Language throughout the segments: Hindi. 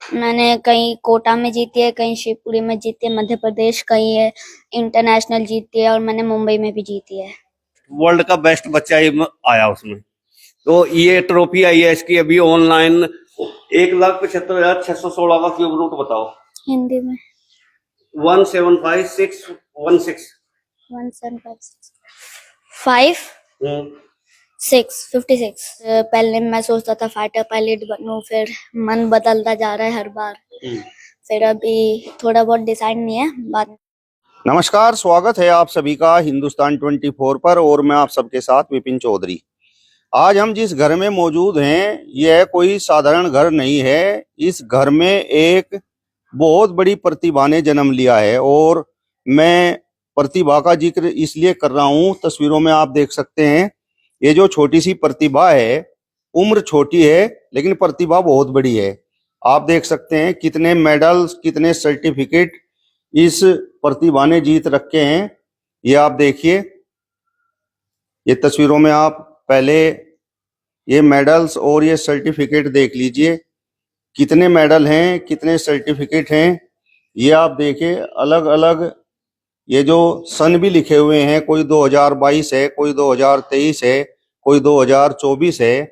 मैंने कहीं कोटा में जीती है, कहीं शिवपुरी में जीती है, मध्य प्रदेश, कहीं है इंटरनेशनल जीती है और मैंने मुंबई में भी जीती है। वर्ल्ड का बेस्ट बच्चा ही आया उसमें। तो ये ट्रॉफी आई है इसकी अभी ऑनलाइन 1,75,616 का क्यूब रूट बताओ हिंदी में 175616। 5 6 56। पहले मैं सोचता था फाइटर पायलट बनूं, फिर मन बदलता जा रहा है हर बार। फिर अभी थोड़ा बहुत डिसाइड नहीं है बात। नमस्कार, स्वागत है आप सभी का हिंदुस्तान 24 पर और मैं आप सबके साथ विपिन चौधरी। आज हम जिस घर में मौजूद हैं यह कोई साधारण घर नहीं है। इस घर में एक बहुत बड़ी प्रतिभा ने जन्म लिया है और मैं प्रतिभा का जिक्र इसलिए कर रहा हूं, तस्वीरों में आप देख सकते हैं ये जो छोटी सी प्रतिभा है, उम्र छोटी है लेकिन प्रतिभा बहुत बड़ी है। आप देख सकते हैं कितने मेडल्स, कितने सर्टिफिकेट इस प्रतिभा ने जीत रखे हैं। ये आप देखिए, ये तस्वीरों में आप पहले ये मेडल्स और ये सर्टिफिकेट देख लीजिए, कितने मेडल हैं, कितने सर्टिफिकेट हैं। ये आप देखिए, अलग अलग ये जो सन भी लिखे हुए हैं, कोई 2022 है, कोई 2023 है, कोई 2024 है।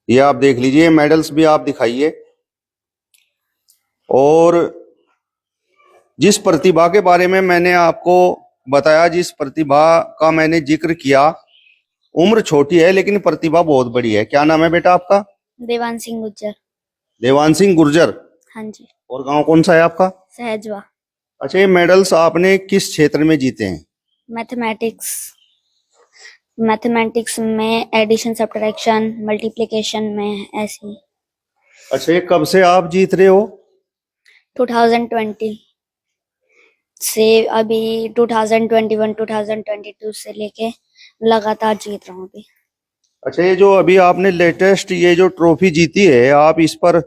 ये आप देख लीजिए, मेडल्स भी आप दिखाइए। और जिस प्रतिभा के बारे में मैंने आपको बताया, जिस प्रतिभा का मैंने जिक्र किया, उम्र छोटी है लेकिन प्रतिभा बहुत बड़ी है। क्या नाम है बेटा आपका? देवान सिंह गुर्जर। देवान सिंह गुर्जर। हाँ जी। और गांव कौन सा है आपका? सहजवा। अच्छा, ये मेडल्स आपने किस क्षेत्र में जीते हैं? मैथमेटिक्स में एडिशन, सब्ट्रैक्शन, मल्टीप्लिकेशन में ऐसी। अच्छा, ये कब से आप जीत रहे हो? 2020 से अभी 2021 2022 से लेके लगातार जीत रहा हूँ अभी। अच्छा, ये जो अभी आपने लेटेस्ट ये जो ट्रॉफी जीती है, आप इस पर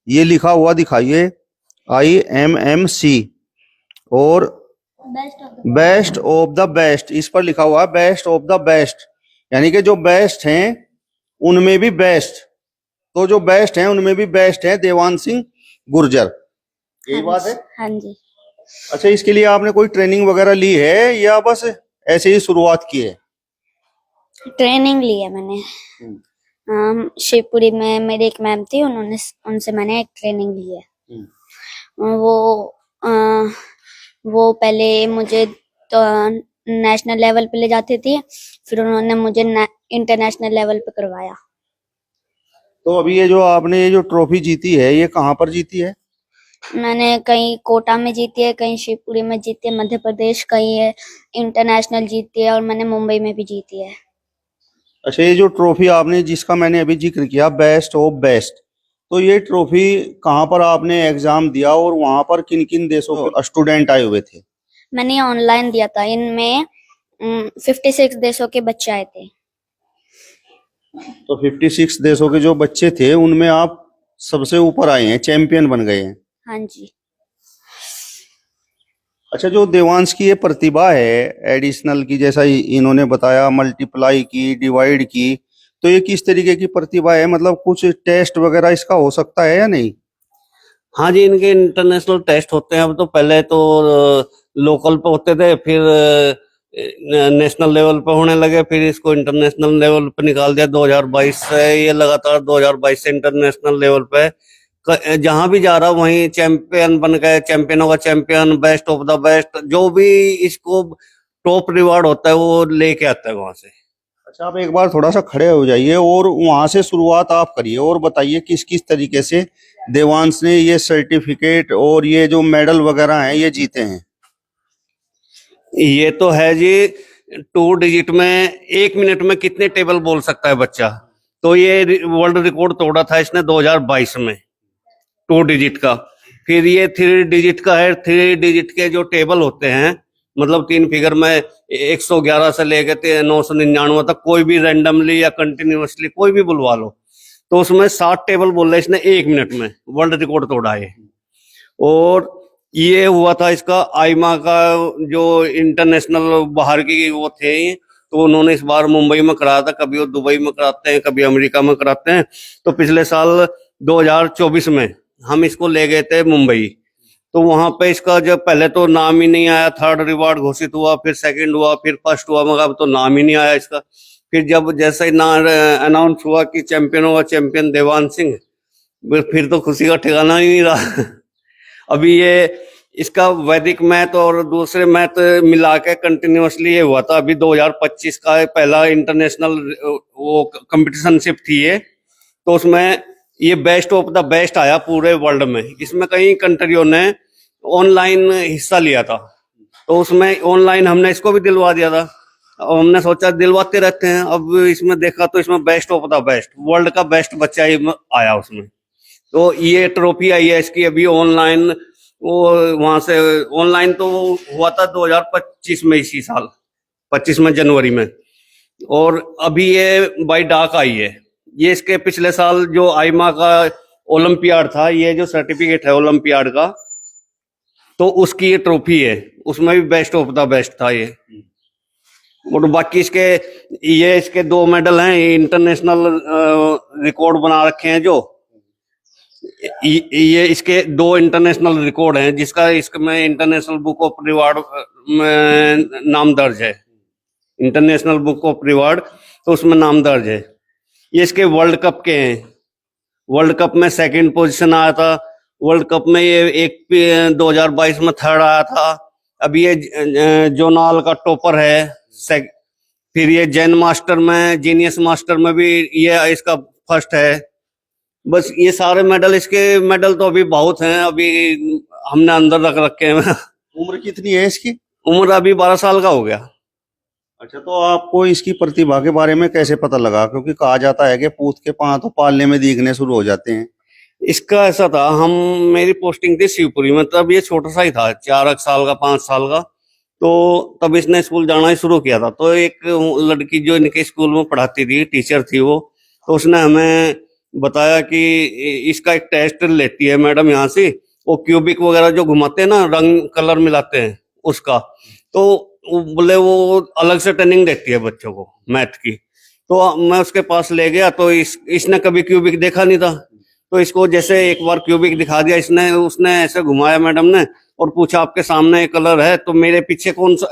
ये लिखा हुआ दिखाइए, IMMC और बेस्ट ऑफ द बेस्ट, इस पर लिखा हुआ है बेस्ट ऑफ द बेस्ट, यानी कि जो बेस्ट हैं उनमें भी बेस्ट। तो जो बेस्ट हैं उनमें भी बेस्ट है देवान सिंह गुर्जर, यही बात है? हाँ जी। अच्छा, इसके लिए आपने कोई ट्रेनिंग वगैरह ली है या बस ऐसे ही शुरुआत की है? ट्रेनिंग ली है मैंने। शिवपुरी में मेरी एक मैम थी, उनसे मैंने एक ट्रेनिंग ली है। वो पहले मुझे तो नेशनल लेवल पे ले जाती थी, फिर उन्होंने मुझे इंटरनेशनल लेवल पे करवाया। तो अभी ये जो आपने ये जो ट्रॉफी जीती है, ये कहाँ पर जीती है? मैंने कहीं कोटा में जीती है, कहीं शिवपुरी में जीती है, मध्य प्रदेश, कहीं है इंटरनेशनल जीती है और मैंने मुंबई में भी जीती है। अच्छा, ये जो ट्रॉफी आपने जिसका मैंने अभी जिक्र किया, बेस्ट ऑफ बेस्ट, तो ये ट्रॉफी कहाँ पर आपने एग्जाम दिया और वहां पर किन किन देशों के स्टूडेंट आए हुए थे? मैंने ऑनलाइन दिया था। इनमें 56 देशों के बच्चे आए थे। तो 56 देशों के जो बच्चे थे उनमें आप सबसे ऊपर आए हैं, चैंपियन बन गए हैं। हाँ जी। अच्छा, जो देवांश की ये प्रतिभा है एडिशनल की, जैसा इन्होंने बताया, मल्टीप्लाई की, डिवाइड की, तो ये किस तरीके की प्रतिभा है? मतलब कुछ टेस्ट वगैरह इसका हो सकता है या नहीं? हाँ जी, इनके इंटरनेशनल टेस्ट होते हैं। अब तो पहले तो लोकल पे होते थे, फिर नेशनल लेवल पे होने लगे, फिर इसको इंटरनेशनल लेवल पे निकाल दिया 2022 से। ये लगातार 2022 से इंटरनेशनल लेवल पे जहां भी जा रहा वहीं चैंपियन बन गए, चैंपियनों का champion, best of the best, जो भी इसको टॉप रिवार्ड होता है वो लेके आता है वहां से। अच्छा, आप एक बार थोड़ा सा खड़े हो जाइए और वहां से शुरुआत आप करिए और बताइए किस किस तरीके से देवांश ने ये सर्टिफिकेट और ये जो मेडल वगैरह हैं ये जीते हैं। ये तो है जी, 2 डिजिट में 1 मिनट में कितने टेबल बोल सकता है बच्चा, तो ये वर्ल्ड रिकॉर्ड तोड़ा था इसने 2022 में 2 डिजिट का। फिर ये 3 डिजिट का है। 3 डिजिट के जो टेबल होते हैं, मतलब 3 फिगर में 111 से लेकर 999 तक, कोई भी रैंडमली या कंटिन्यूअसली कोई भी बुलवा लो, तो उसमें 7 टेबल बोल रहे इसने 1 मिनट में, वर्ल्ड रिकॉर्ड तोड़ा है। और ये हुआ था इसका आईमा का, जो इंटरनेशनल बाहर की वो थे, तो उन्होंने इस बार मुंबई में कराया था। कभी वो दुबई में कराते हैं, कभी अमेरिका में कराते हैं। तो पिछले साल 2024 में हम इसको ले गए थे मुंबई। तो वहां पे इसका जब पहले तो नाम ही नहीं आया, थर्ड रिवॉर्ड घोषित हुआ, फिर सेकंड हुआ, फिर फर्स्ट हुआ, मगर अब तो नाम ही नहीं आया इसका। फिर जब जैसे ही ना अनाउंस हुआ कि चैंपियन हुआ, चैंपियन देवांश सिंह, फिर तो खुशी का ठिकाना ही नहीं रहा। अभी ये इसका वैदिक मैथ और दूसरे मैथ मिला के कंटिन्यूअसली ये हुआ था। अभी 2025 का पहला इंटरनेशनल वो कंपटीशनशिप थी ये, तो उसमें ये बेस्ट ऑफ द बेस्ट आया पूरे वर्ल्ड में। इसमें कई कंट्रियों ने ऑनलाइन हिस्सा लिया था, तो उसमें ऑनलाइन हमने इसको भी दिलवा दिया था। और हमने सोचा दिलवाते रहते हैं, अब इसमें देखा तो इसमें best of the best, world का बेस्ट बच्चा ही आया उसमें। तो ये ट्रॉफी आई है इसकी अभी ऑनलाइन, वो वहां से ऑनलाइन तो हुआ था 2025 में, इसी साल 25 में जनवरी में। और अभी ये बाई डाक आई है। ये इसके पिछले साल जो आईमा का ओलंपियाड था, ये जो सर्टिफिकेट है ओलंपियाड का, तो उसकी ये ट्रॉफी है, उसमें भी बेस्ट ऑफ द बेस्ट था ये। और बाकी इसके 2 मेडल हैं, इंटरनेशनल रिकॉर्ड बना रखे हैं जो ये इसके 2 इंटरनेशनल रिकॉर्ड हैं, जिसका इसमें इंटरनेशनल बुक ऑफ रिवॉर्ड में नाम दर्ज है। इंटरनेशनल बुक ऑफ रिवॉर्ड, तो उसमें नाम दर्ज है। ये इसके वर्ल्ड कप के हैं। वर्ल्ड कप में 2nd पोजीशन आया था। वर्ल्ड कप में ये 2022 में 3rd आया था। अभी ये जोनाल का टॉपर है। फिर ये जैन मास्टर में, जीनियस मास्टर में भी ये इसका फर्स्ट है। बस ये सारे मेडल तो अभी बहुत हैं, अभी हमने अंदर रख रखे हैं। उम्र कितनी है इसकी? उम्र अभी 12 साल का हो गया। अच्छा, तो आपको इसकी प्रतिभा के बारे में कैसे पता लगा? क्योंकि कहा जाता है कि पूत के पांव तो पालने में दिखने शुरू हो जाते हैं। इसका ऐसा था, मेरी पोस्टिंग थी शिवपुरी में, तब ये छोटा सा ही था, 4 साल का 5 साल का। तो तब इसने स्कूल जाना ही शुरू किया था। तो एक लड़की जो इनके स्कूल में पढ़ाती थी, टीचर थी वो, तो उसने हमें बताया कि इसका एक टेस्ट लेती है मैडम यहाँ से, वो क्यूबिक वगैरह जो घुमाते हैं ना, रंग कलर मिलाते हैं उसका, तो बोले वो अलग से ट्रेनिंग देती है बच्चों को मैथ की। तो मैं उसके पास ले गया, तो इसने कभी क्यूबिक देखा नहीं था। तो इसको जैसे एक बार क्यूबिक दिखा दिया उसने ऐसे घुमाया मैडम ने, और पूछा आपके सामने एक कलर है, तो मेरे पीछे कौन सा,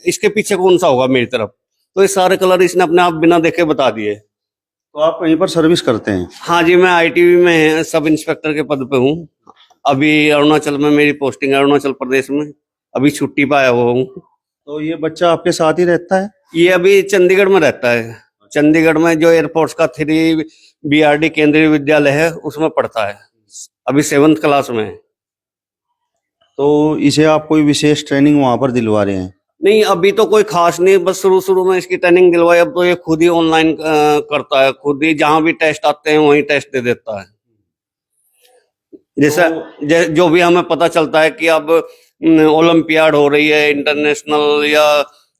इसके पीछे कौन सा होगा मेरी तरफ। तो ये सारे कलर इसने अपने आप बिना देखे बता दिए। तो आप कहीं पर सर्विस करते हैं? हाँ जी, मैं आईटीबी में सब इंस्पेक्टर के पद पे हूँ। अभी अरुणाचल में मेरी पोस्टिंग है, अरुणाचल प्रदेश में। अभी छुट्टी पे आया हुआ हूँ। तो ये बच्चा आपके साथ ही रहता है? ये अभी चंडीगढ़ में रहता है। चंडीगढ़ में जो एयरफोर्स का 3 BRD केंद्रीय विद्यालय है, उसमें पढ़ता है। अभी 7th क्लास में है। तो इसे आप कोई विशेष ट्रेनिंग वहां पर दिलवा रहे हैं? नहीं, अभी तो कोई खास नहीं, बस शुरू में इसकी ट्रेनिंग दिलवाई। अब तो ये खुद ही ऑनलाइन करता है, खुद ही जहां भी टेस्ट आते हैं वहीं टेस्ट दे देता है। जैसा जो भी हमें पता चलता है कि अब ओलंपियाड हो रही है, इंटरनेशनल या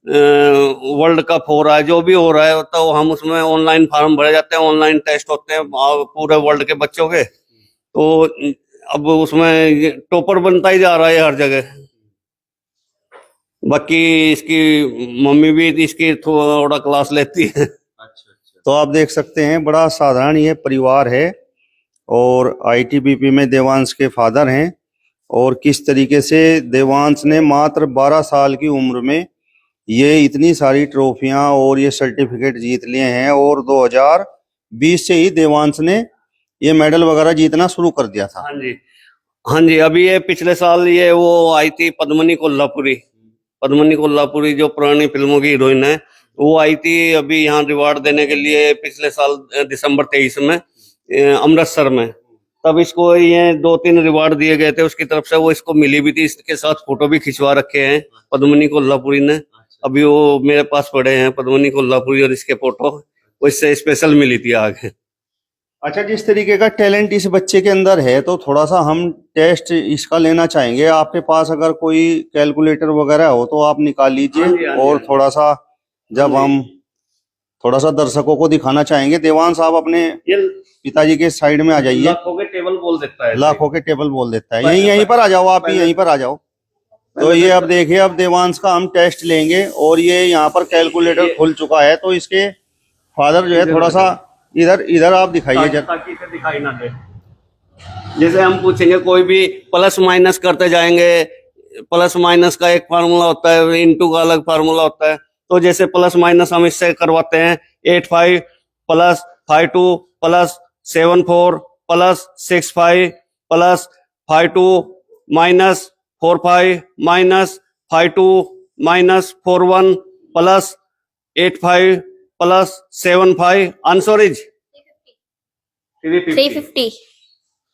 वर्ल्ड कप हो रहा है, जो भी हो रहा है, तो हम उसमें ऑनलाइन फॉर्म भरे जाते हैं, ऑनलाइन टेस्ट होते हैं पूरे वर्ल्ड के बच्चों के। तो अब उसमें टॉपर बनता ही जा रहा है हर जगह। बाकी इसकी मम्मी भी इसकी थोड़ा क्लास लेती है। अच्छा। तो आप देख सकते हैं, बड़ा साधारण ये परिवार है, और आईटीबीपी में देवांश के फादर हैं, और किस तरीके से देवांश ने मात्र 12 साल की उम्र में ये इतनी सारी ट्रॉफियां और ये सर्टिफिकेट जीत लिए हैं। और 2020 से ही देवांश ने ये मेडल वगैरह जीतना शुरू कर दिया था। हाँ जी, हाँ जी। अभी ये पिछले साल ये वो आई थी पद्मनी कोल्हापुरी जो पुरानी फिल्मों की हीरोइन है, वो आई थी अभी यहाँ रिवार्ड देने के लिए पिछले साल दिसंबर 23 में अमृतसर में। तब इसको ये 2-3 रिवार्ड दिए गए थे उसकी तरफ से, वो इसको मिली भी थी। इसके साथ फोटो भी खिंचवा रखे हैं पद्मनी कोल्हापुरी ने। अभी वो मेरे पास पड़े हैं पद्मनी कोल्हापुरी और इसके फोटो, वो इससे स्पेशल मिली थी आगे। अच्छा, जिस तरीके का टैलेंट इस बच्चे के अंदर है, तो थोड़ा सा हम टेस्ट इसका लेना चाहेंगे। आपके पास अगर कोई कैलकुलेटर वगैरह हो तो आप निकाल लीजिए, और थोड़ा सा जब हम थोड़ा सा दर्शकों को दिखाना चाहेंगे। देवांश, आप अपने पिताजी के साइड में आ जाइए। लाखों के टेबल बोल देता है, लाखों के टेबल बोल देता है। यहीं पर आ जाओ, आप ही यहीं पर आ जाओ। तो ये अब देखिए, अब देवांश का हम टेस्ट लेंगे, और ये यहाँ पर कैलकुलेटर खुल चुका है। तो इसके फादर जो है, थोड़ा सा इधर आप दिखाइए ताकि इसे दिखाई ना दे। जैसे हम पूछेंगे कोई भी प्लस माइनस करते जाएंगे, प्लस माइनस का एक फार्मूला होता है, इनटू का अलग फार्मूला होता है। तो जैसे प्लस माइनस हम इससे करवाते हैं, 85 plus 52 plus 74 plus 65 plus 52 minus 45 minus 52 minus 41 plus 85 plus 75, answer is 350।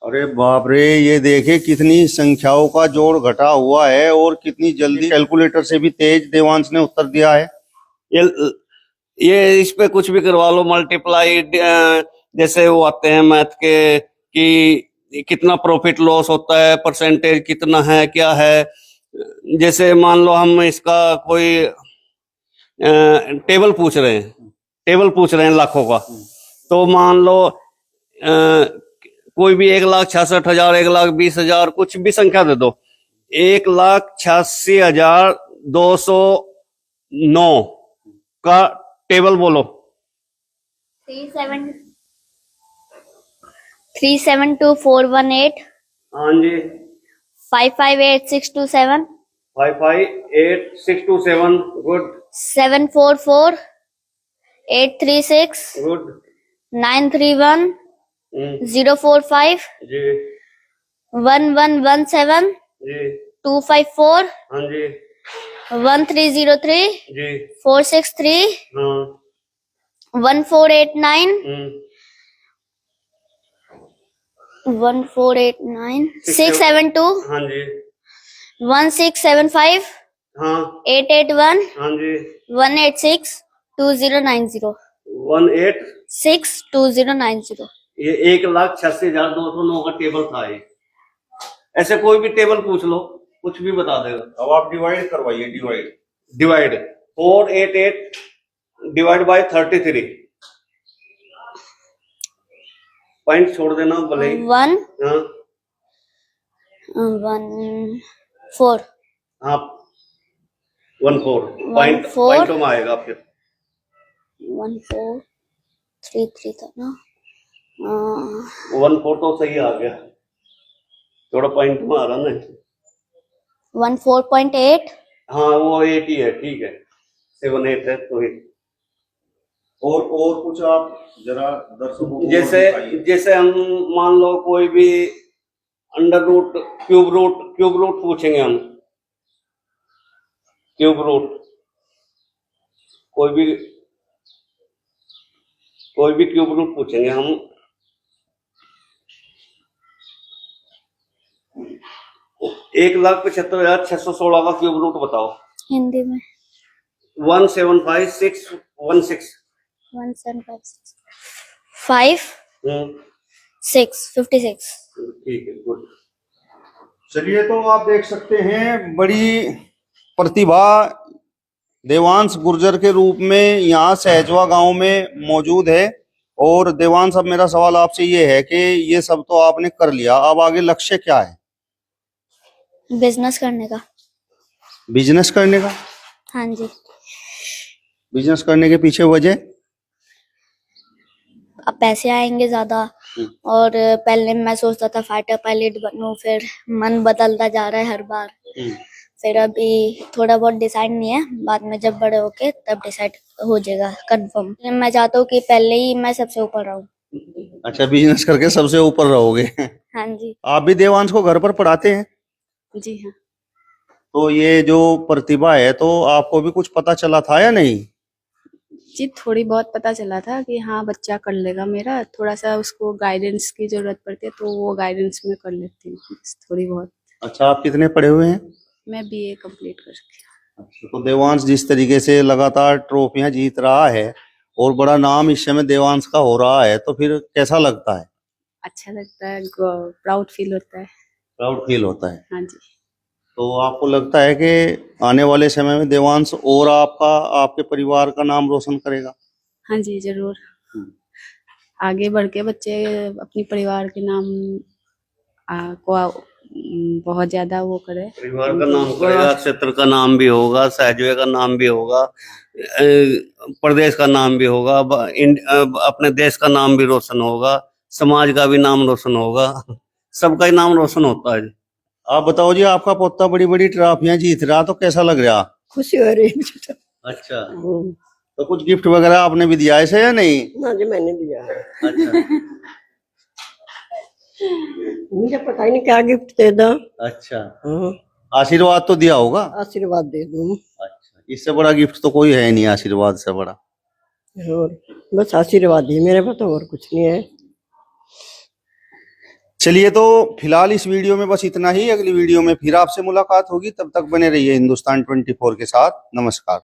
अरे बाप रे, ये देखे कितनी संख्याओं का जोड़ घटा हुआ है और कितनी जल्दी, कैलकुलेटर से भी तेज देवांश ने उत्तर दिया है। ये इस पे कुछ भी करवा लो, मल्टीप्लाई, जैसे वो आते हैं मैथ के कि कितना प्रॉफिट लॉस होता है, परसेंटेज कितना है, क्या है। जैसे मान लो हम इसका कोई टेबल पूछ रहे हैं लाखों का, तो मान लो कोई भी 1,66,000, 1,20,000, कुछ भी संख्या दे दो, 1,86,209 का टेबल बोलो। 372,418, हाँ जी, 558,627, 558,627, गुड 744,836, गुड 931,045, जी 1117, जी 254, हाँ जी 1303, जी 463, हाँ 1489, 672, हाँ जी 1675, हाँ 881, हाँ जी 186, 2090, 62090। ये 1,86,209 का टेबल था ये। ऐसे कोई भी टेबल पूछ लो, कुछ भी बता देगा। अब आप डिवाइड करवाइए, डिवाइड 488 डिवाइड बाय 33, पॉइंट छोड़ देना भले ही। 1 हाँ 1 4 हाँ 14 पॉइंट 14 पॉइंटों में आएगा फिर। 1433 था ना। 14 तो सही आ गया, थोड़ा पॉइंट में आ रहा ना। 14.8। हाँ वो 8 ही है, ठीक है, 7 8 है तो ही। और कुछ आप जरा दर्शकों को जैसे बताइए। जैसे हम मान लो कोई भी अंडर रूट, क्यूब रूट पूछेंगे हम, क्यूब रूट कोई भी क्यूब रूट पूछेंगे हम। 1,75,616 का क्यूब रूट बताओ हिंदी में 1,75,616। 1756 5 6 56। ठीक है, गुड। चलिए, तो आप देख सकते हैं बड़ी प्रतिभा देवांश गुर्जर के रूप में यहाँ सहजवा गांव में मौजूद है। और देवांश, अब मेरा सवाल आपसे ये है कि ये सब तो आपने कर लिया, अब आगे लक्ष्य क्या है? बिजनेस करने का। बिजनेस करने का? हाँ जी। बिजनेस करने के पीछे वजह? अब पैसे आएंगे ज्यादा, और पहले मैं सोचता था फाइटर पायलट बनूं, फिर मन बदलता जा रहा है हर बार। फिर अभी थोड़ा बहुत डिसाइड नहीं है, बाद में जब बड़े होके तब डिसाइड हो जाएगा कंफर्म। मैं चाहता हूँ कि पहले ही मैं सबसे ऊपर रहूं। अच्छा, बिजनेस करके सबसे ऊपर रहोगे। हाँ जी। आप भी देवांश को घर पर पढ़ाते हैं? जी हाँ। तो ये जो प्रतिभा है, तो आपको भी कुछ पता चला था या नहीं? जी, थोड़ी बहुत पता चला था कि हाँ बच्चा कर लेगा मेरा, थोड़ा सा उसको गाइडेंस की जरूरत पड़ती है, तो वो गाइडेंस में कर लेती हूँ थोड़ी बहुत। अच्छा, आप कितने पढ़े हुए हैं? मैं बीए कंप्लीट कर रखी हूँ। तो देवांश जिस तरीके से लगातार ट्रॉफियां जीत रहा है और बड़ा नाम इस समय देवांश का हो रहा है, तो फिर कैसा लगता है? अच्छा लगता है, प्राउड फील होता है। प्राउड फील होता है। हाँ जी। तो आपको लगता है कि आने वाले समय में देवांश और आपके परिवार का नाम रोशन करेगा? हाँ जी, जरूर। आगे बढ़ के बच्चे अपनी परिवार के नाम को बहुत ज्यादा वो करे। परिवार का नाम करेगा, क्षेत्र का नाम भी होगा, सहजवे का नाम भी होगा, प्रदेश का नाम भी होगा, अपने देश का नाम भी रोशन होगा, समाज का भी नाम रोशन होगा, सबका ही नाम रोशन होता है जी। आप बताओ जी, आपका पोता बड़ी बड़ी ट्रॉफियां जीत रहा, तो कैसा लग रहा? खुशी हो रही है मुझे तो। अच्छा, तो कुछ गिफ्ट वगैरह आपने भी दिया ऐसे या नहीं? ना जी मैंने दिया है, अच्छा, मुझे पता ही नहीं क्या गिफ्ट दे दो। अच्छा। हाँ, आशीर्वाद तो दिया होगा। आशीर्वाद दे दूं। अच्छा, इससे बड़ा गिफ्ट तो कोई है नहीं, आशीर्वाद से बड़ा। और बस आशीर्वाद ही मेरे पास, तो और कुछ नहीं है। चलिए, तो फिलहाल इस वीडियो में बस इतना ही। अगली वीडियो में फिर आपसे मुलाकात होगी, तब तक बने रहिए हिंदुस्तान 24 के साथ। नमस्कार।